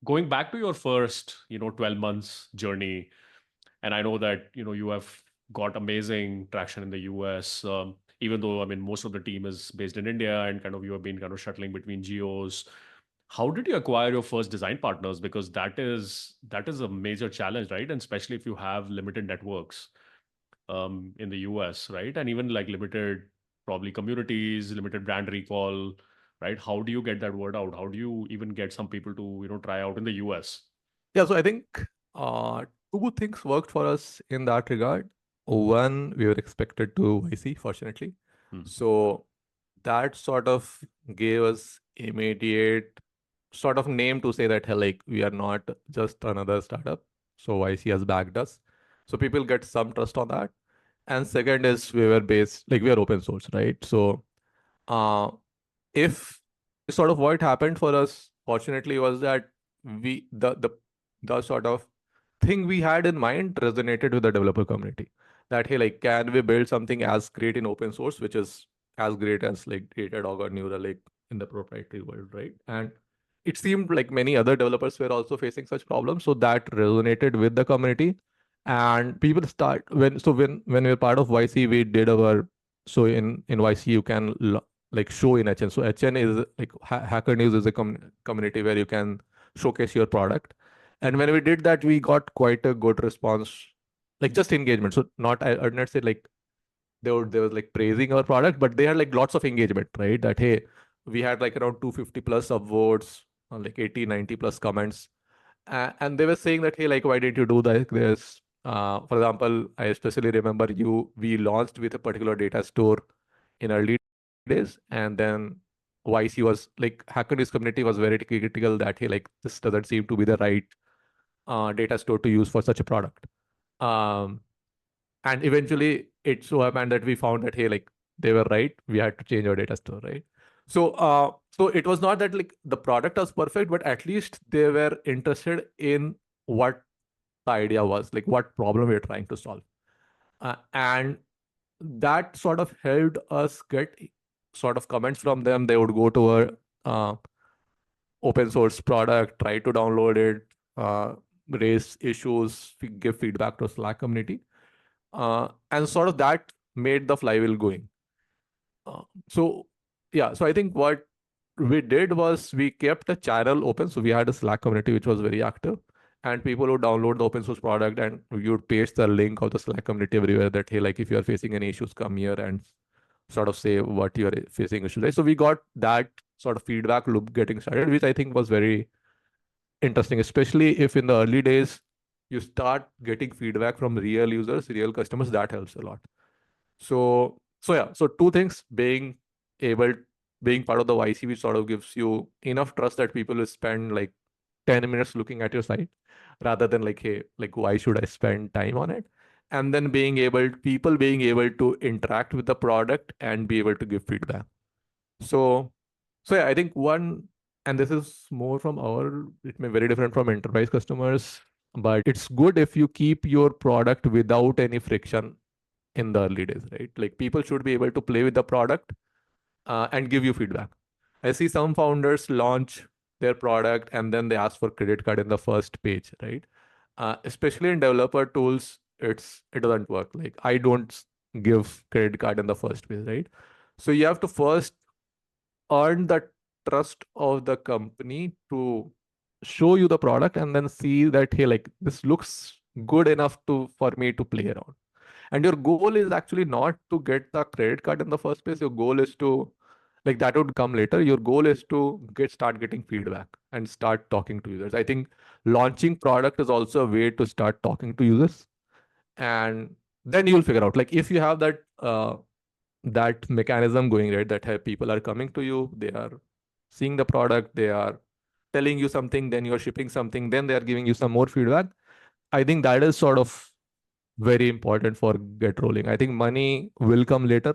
going back to your first, 12 months journey, and I know that, you have got amazing traction in the US, even though, I mean, most of the team is based in India and kind of you have been kind of shuttling between geos. How did you acquire your first design partners? Because that is a major challenge, right? And especially if you have limited networks in the US, right? And even like limited probably communities, limited brand recall, right? How do you get that word out? How do you even get some people to, try out in the US? Yeah, so I think uh, two things worked for us in that regard. One, we were expected to YC, fortunately. Hmm. So that sort of gave us immediate sort of name to say that, hey, like, we are not just another startup. So YC has backed us. So people get some trust on that. And second is we were based, like, we are open source, right? So uh, if sort of what happened for us, fortunately, was that we the sort of thing we had in mind resonated with the developer community. That, hey, like, can we build something as great in open source, which is as great as like Datadog or Neuralink in the proprietary world, right? And it seemed like many other developers were also facing such problems, so that resonated with the community. And people start when we were part of YC, we did our so in YC you can like show in HN. So HN is like Hacker News is a community where you can showcase your product. And when we did that, we got quite a good response, like just engagement. So not I would not say like they was like praising our product, but they had like lots of engagement, right? That, hey, we had like around 250 plus upvotes, like 80, 90 plus comments. And they were saying that, hey, like, why didn't you do that? There's for example, I especially remember we launched with a particular data store in early days, and then YC was like Hacker News community was very critical that, hey, like, this doesn't seem to be the right data store to use for such a product. Um, and eventually it so happened that we found that, hey, like, they were right. We had to change our data store, right? So it was not that like the product was perfect, but at least they were interested in what the idea was, like what problem we are trying to solve. And that sort of helped us get sort of comments from them. They would go to our uh, open source product, try to download it, raise issues, give feedback to Slack community. And sort of that made the flywheel going. So yeah, so I think what we did was we kept a channel open. So we had a Slack community which was very active, and people would download the open source product, and you would paste the link of the Slack community everywhere that, hey, like, if you are facing any issues, come here and sort of say what you are facing issues. Right? So we got that sort of feedback loop getting started, which I think was very interesting, especially if in the early days you start getting feedback from real users, real customers. That helps a lot. So yeah, so two things: able being part of the YCV sort of gives you enough trust that people will spend like 10 minutes looking at your site rather than like, hey, like, why should I spend time on it? And then people being able to interact with the product and be able to give feedback. So yeah, I think one, and this is more from it may be very different from enterprise customers, but it's good if you keep your product without any friction in the early days, right? Like, people should be able to play with the product and give you feedback. I see some founders launch their product and then they ask for credit card in the first page, right? Especially in developer tools, it doesn't work. Like, I don't give credit card in the first page, right? So you have to first earn the trust of the company to show you the product and then see that, hey, like, this looks good enough for me to play around. And your goal is actually not to get the credit card in the first place. Your goal is to, like, that would come later. Your goal is to start getting feedback and start talking to users. I think launching product is also a way to start talking to users. And then you'll figure out, like, if you have that mechanism going, right, that, hey, people are coming to you, they are seeing the product, they are telling you something, then you're shipping something, then they are giving you some more feedback. I think that is sort of very important for get rolling. I think money will come later